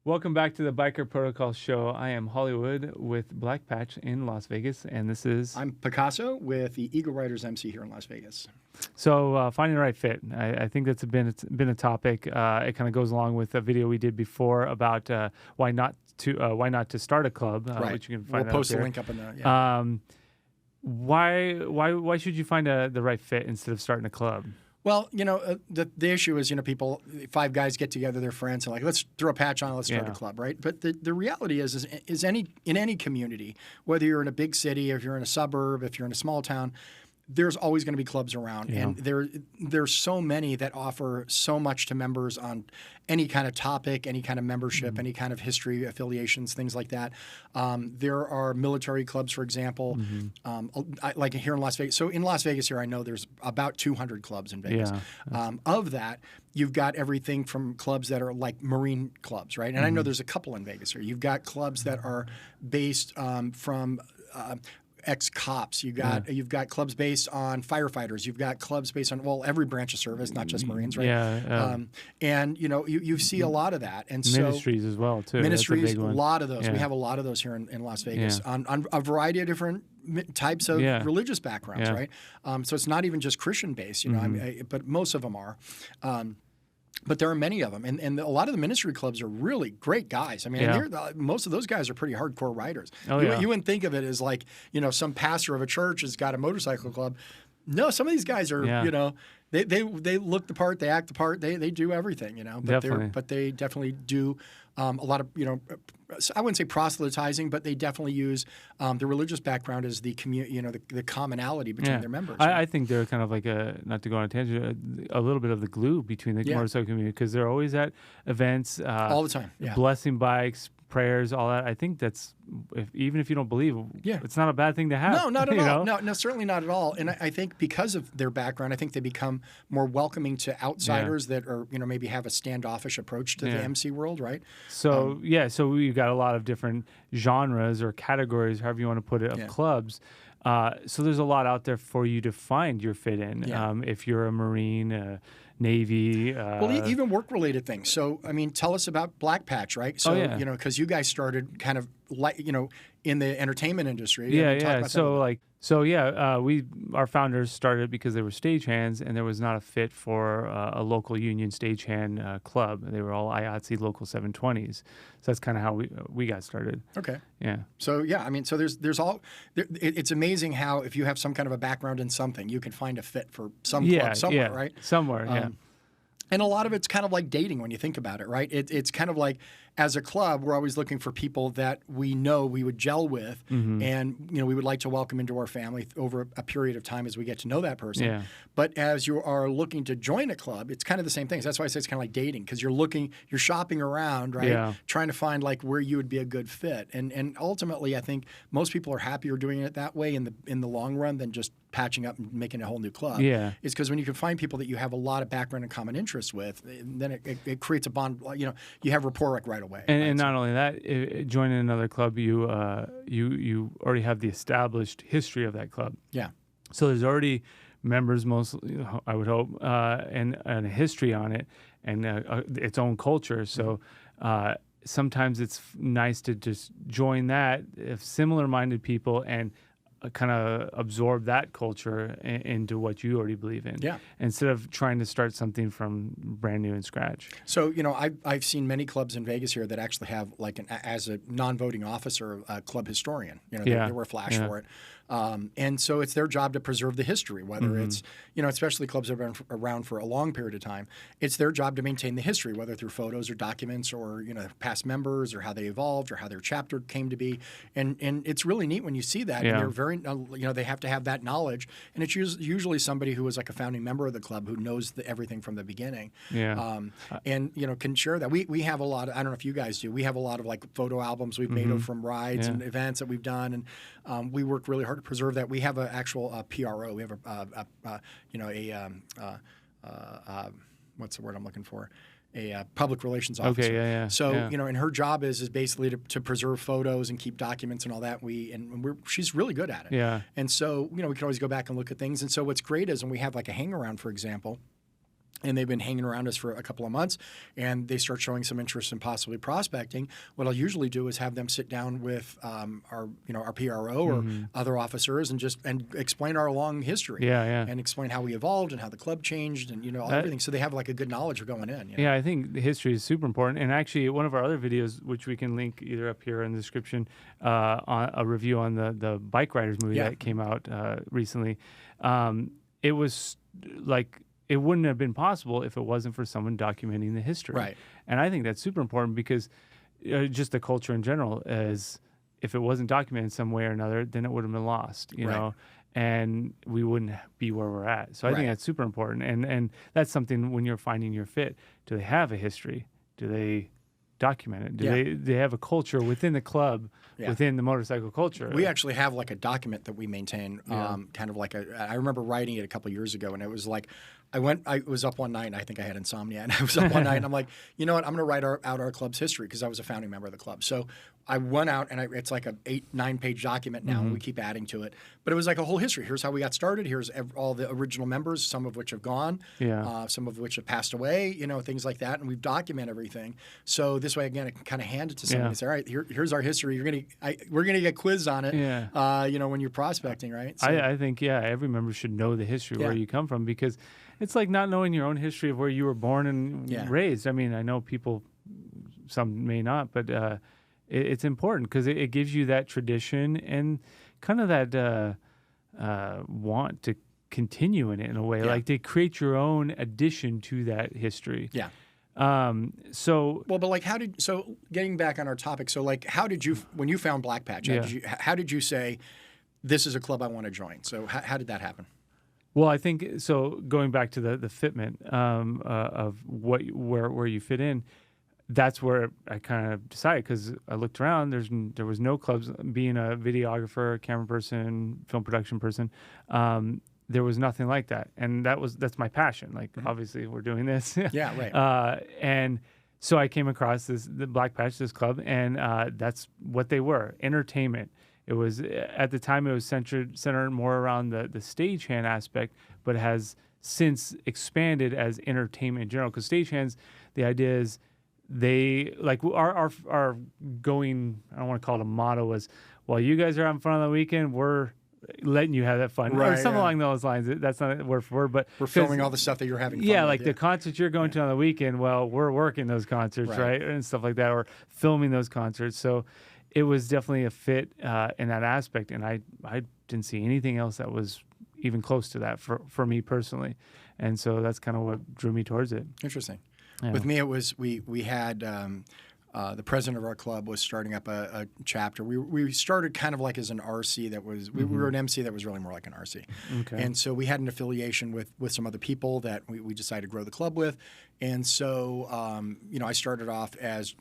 Welcome back to the Biker Protocol Show. I am Hollywood with Black Patch in Las Vegas, and this is... I'm Picasso with the Eagle Riders MC here in Las Vegas. So finding the right fit. I think that's been a topic. It kind of goes along with a video we did before about why not to start a club, Right. which you can find We'll post out a there. link up in the... Yeah. Why should you find the right fit instead of starting a club? Well, the issue is, people, 5 guys get together, they're friends, and like, let's throw a patch on, let's start Yeah. a club, right? But the reality is in any community, whether you're in a big city, if you're in a suburb, if you're in a small town, there's always going to be clubs around, Yeah. and there's so many that offer so much to members on any kind of topic, any kind of membership, any kind of history, affiliations, things like that. There are military clubs, for example, like here in Las Vegas. So in Las Vegas here, I know there's about 200 clubs in Vegas. Yeah. Of that, you've got everything from clubs that are like Marine clubs, right? And I know there's a couple in Vegas here. You've got clubs that are based from ex-cops. You've got clubs based on firefighters. You've got clubs based on every branch of service, not just Marines, right? Yeah. And you see a lot of that, and so Ministries as well too. ministries, That's a big a one. lot of those. Yeah. We have a lot of those here in Las Vegas Yeah. on a variety of different types of Yeah. religious backgrounds, Yeah. right? So it's not even just Christian based, but most of them are. But there are many of them, and a lot of the ministry clubs are really great guys. I mean, Yeah. and most of those guys are pretty hardcore riders. Oh, you, yeah. you wouldn't think of it as like, some pastor of a church has got a motorcycle club. No, some of these guys are, Yeah. they look the part, they act the part, they do everything, but they definitely do a lot of, I wouldn't say proselytizing, but they definitely use the religious background as the the commonality between their members. I think they're kind of like not to go on a tangent, a little bit of the glue between the motorcycle community, because they're always at events all the time. Yeah. blessing bikes, prayers, all that. I think that's, even if you don't believe, Yeah. it's not a bad thing to have. No, not at you all. know? No, certainly not at all. And I think because of their background, I think they become more welcoming to outsiders that are, maybe have a standoffish approach to the Yeah. MC world, right? So so we've got a lot of different genres or categories, however you want to put it, of Yeah. clubs. So there's a lot out there for you to find your fit in. Yeah. If you're a Marine, Navy. Well, even work-related things. So, I mean, tell us about Black Patch, right? So, yeah. because you guys started kind of like, in the entertainment industry. Yeah, Talk yeah. about that a little bit. Our founders started because they were stagehands, and there was not a fit for a local union stagehand club. They were all IATSE local 720s. So that's kind of how we got started. Okay. Yeah. So yeah, I mean, so it's amazing how if you have some kind of a background in something, you can find a fit for some club somewhere, right? Somewhere, yeah. And a lot of it's kind of like dating when you think about it, right? It's kind of like, as a club, we're always looking for people that we know we would gel with, and we would like to welcome into our family over a period of time as we get to know that person. Yeah. But as you are looking to join a club, it's kind of the same thing. That's why I say it's kind of like dating, because you're shopping around, right? Yeah. Trying to find like where you would be a good fit. And ultimately, I think most people are happier doing it that way in the long run than just patching up and making a whole new club. Yeah. Is because when you can find people that you have a lot of background and common interests with, then it creates a bond. You have rapport like right away. And not only that, joining another club, you already have the established history of that club. Yeah. So there's already members, mostly, I would hope, and a history on it, and its own culture. So sometimes it's nice to just join that, if similar-minded people, and kind of absorb that culture into what you already believe in. Yeah. Instead of trying to start something from brand new and scratch. So, I've seen many clubs in Vegas here that actually have like as a non-voting officer, a club historian. They wear flash for it. And so it's their job to preserve the history, whether it's, especially clubs that have been around for a long period of time, it's their job to maintain the history, whether through photos or documents or, past members or how they evolved or how their chapter came to be. And it's really neat when you see that. Yeah. And they're very, they have to have that knowledge. And it's usually somebody who was like a founding member of the club who knows everything from the beginning. Yeah. And, can share that. We have a lot of, I don't know if you guys do, we have a lot of like photo albums we've made from rides and events that we've done. And we work really hard to preserve that. We have an actual PRO. We have what's the word I'm looking for? A public relations officer. Okay, yeah. So, yeah. And her job is basically to preserve photos and keep documents and all that. She's really good at it. Yeah. And so, we can always go back and look at things. And so what's great is when we have like a hang around, for example, and they've been hanging around us for a couple of months, and they start showing some interest in possibly prospecting, what I'll usually do is have them sit down with our PRO or other officers and explain our long history, and explain how we evolved and how the club changed and everything, so they have like a good knowledge of going in. Yeah, I think the history is super important. And actually, one of our other videos, which we can link either up here in the description, on a review on the Bike Riders movie that came out recently, it was like, it wouldn't have been possible if it wasn't for someone documenting the history. Right. And I think that's super important because just the culture in general is, if it wasn't documented in some way or another, then it would have been lost, you know, and we wouldn't be where we're at. So I think that's super important. And that's something when you're finding your fit. Do they have a history? Do they document it? Do they have a culture within the club, within the motorcycle culture? We actually have like a document that we maintain, kind of like I remember writing it a couple years ago, and it was like, I was up one night, and I think I had insomnia, and I was up one night, and I'm like, you know what, I'm going to write out our club's history, because I was a founding member of the club. So I went out, and it's like a 8-9 page document now, and we keep adding to it. But it was like a whole history. Here's how we got started. Here's all the original members, some of which have gone, some of which have passed away, things like that. And we've documented everything. So this way, again, I can kind of hand it to somebody and say, all right, here's our history. We're gonna get quizzed on it. When you're prospecting, right? So, I think every member should know the history where you come from, because it's like not knowing your own history of where you were born and raised. I mean, I know people, some may not, but it's important because it gives you that tradition and kind of that want to continue in it in a way, like to create your own addition to that history. Yeah. But like, getting back on our topic, so like, how did you, when you found Black Patch, how did you say, this is a club I want to join? So how did that happen? Well, I think so. Going back to the fitment of where you fit in, that's where I kind of decided, because I looked around. There was no clubs. Being a videographer, camera person, film production person, there was nothing like that, and that's my passion. Like obviously we're doing this. Yeah, right. And so I came across the Black Patch, this club, and that's what they were: entertainment. It was, at the time, it was centered more around the stagehand aspect, but has since expanded as entertainment in general. Because stagehands, the idea is they, like, our going, I don't want to call it a motto, was, well, you guys are having fun on the weekend, we're letting you have that fun. Or something along those lines. That's not word for word, but we're filming all the stuff that you're having fun with, the concerts you're going to on the weekend, well, we're working those concerts, right? And stuff like that, or filming those concerts. So it was definitely a fit in that aspect, and I didn't see anything else that was even close to that for me personally, and so that's kind of what drew me towards it. Interesting. Yeah. With me, it was we had the president of our club was starting up a chapter. We started kind of like as an RC that was we were an MC that was really more like an RC, and so we had an affiliation with some other people that we decided to grow the club with, and so I started off as,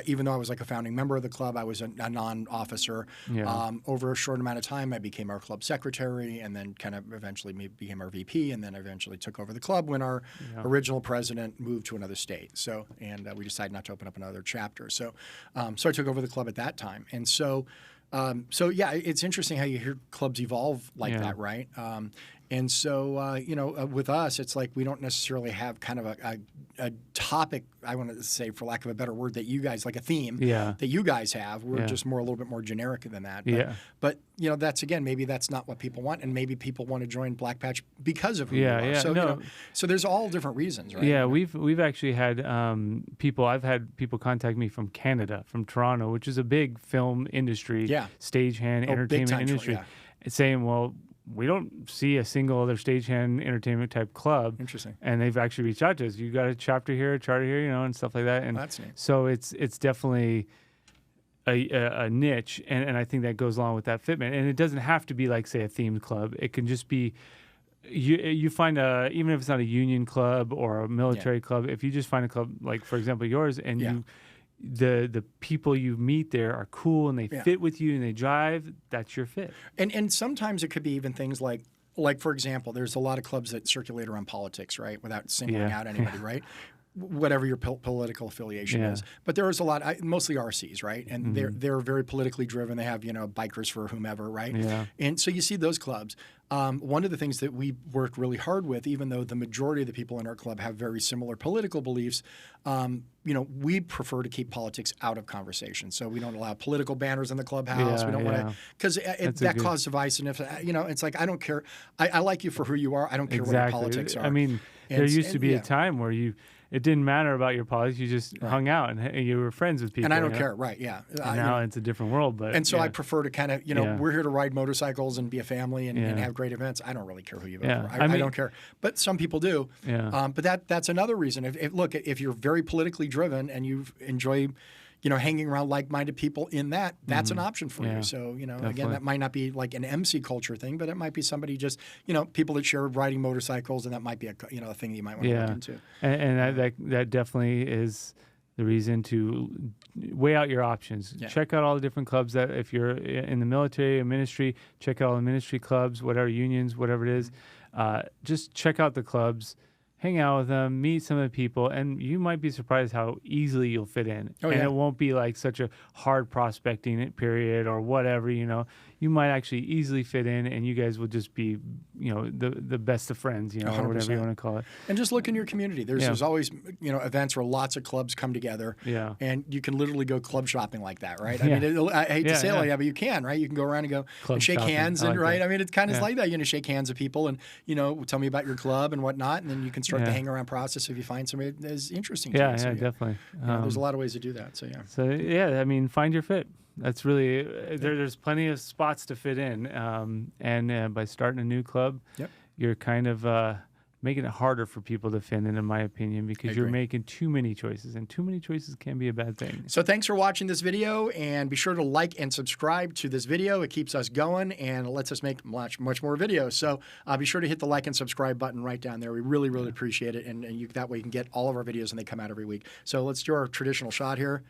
even though I was like a founding member of the club, I was a non-officer. Over a short amount of time, I became our club secretary, and then kind of eventually became our VP, and then eventually took over the club when our original president moved to another state. So, and we decided not to open up another chapter. So, so I took over the club at that time, and so. It's interesting how you hear clubs evolve like that, right? And so, with us, it's like we don't necessarily have kind of a topic, I want to say, for lack of a better word, that you guys, like a theme that you guys have. We're just a little bit more generic than that. But that's, again, maybe that's not what people want, and maybe people want to join Black Patch because of who you are. So, so there's all different reasons, right? Yeah, we've actually had people, I've had people contact me from Canada, from Toronto, which is a big film industry, stagehand, entertainment industry, saying, well, we don't see a single other stagehand entertainment type club. Interesting. And they've actually reached out to us. You got a chapter here, a charter here, and stuff like that. And that's neat. So it's definitely a niche, and I think that goes along with that fitment. And it doesn't have to be like, say, a themed club. It can just be, you find even if it's not a union club or a military club, if you just find a club like, for example, yours, and the people you meet there are cool and they fit with you and they drive, that's your fit. And sometimes it could be even things like for example, there's a lot of clubs that circulate around politics, right? Without singling out anybody, right? whatever your political affiliation is. But there is a lot, mostly RCs, right? And they're very politically driven. They have, bikers for whomever, right? Yeah. And so you see those clubs. One of the things that we worked really hard with, even though the majority of the people in our club have very similar political beliefs, we prefer to keep politics out of conversation. So we don't allow political banners in the clubhouse. We don't want to, because that causes divisiveness. It's like, I don't care. I like you for who you are. I don't care what your politics are. I mean, there used to be a time where it didn't matter about your politics. You just hung out and you were friends with people. And I don't care, right? Yeah. And now it's a different world. But and so I prefer to kind of, we're here to ride motorcycles and be a family and have great events. I don't really care who you vote for. I don't care. But some people do. Yeah. But that's another reason. If you're very politically driven and you enjoy hanging around like-minded people that's an option for you. So, again, that might not be like an MC culture thing, but it might be somebody just, people that share riding motorcycles, and that might be a thing that you might want to look into. And that definitely is the reason to weigh out your options. Yeah. Check out all the different clubs that if you're in the military or ministry, check out all the ministry clubs, whatever unions, whatever it is. Just check out the clubs. Hang out with them, meet some of the people, and you might be surprised how easily you'll fit in. It won't be like such a hard prospecting period or whatever, You might actually easily fit in, and you guys will just be, the best of friends, or 100%. Whatever you want to call it. And just look in your community. There's always, events where lots of clubs come together. Yeah. And you can literally go club shopping like that, right? I mean, I hate to say it like that, but you can, right? You can go around and go and shake hands, and right? That. I mean, it's kind of like that. Shake hands with people and, tell me about your club and whatnot, and then you can start the hang around process if you find somebody that is interesting to you. So, definitely. There's a lot of ways to do that. So, yeah. So, I mean, find your fit. That's really there's plenty of spots to fit in, and by starting a new club, you're kind of making it harder for people to fit in my opinion, because you're making too many choices, and too many choices can be a bad thing. So thanks for watching this video, and be sure to like and subscribe to this video. It keeps us going and it lets us make much more videos. So be sure to hit the like and subscribe button right down there. We really appreciate it, and that way you can get all of our videos and they come out every week. So let's do our traditional shot here.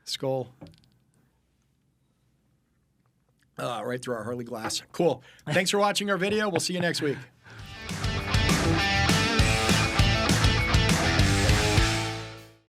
Skull. Right through our Harley glass. Cool. Thanks for watching our video. We'll see you next week.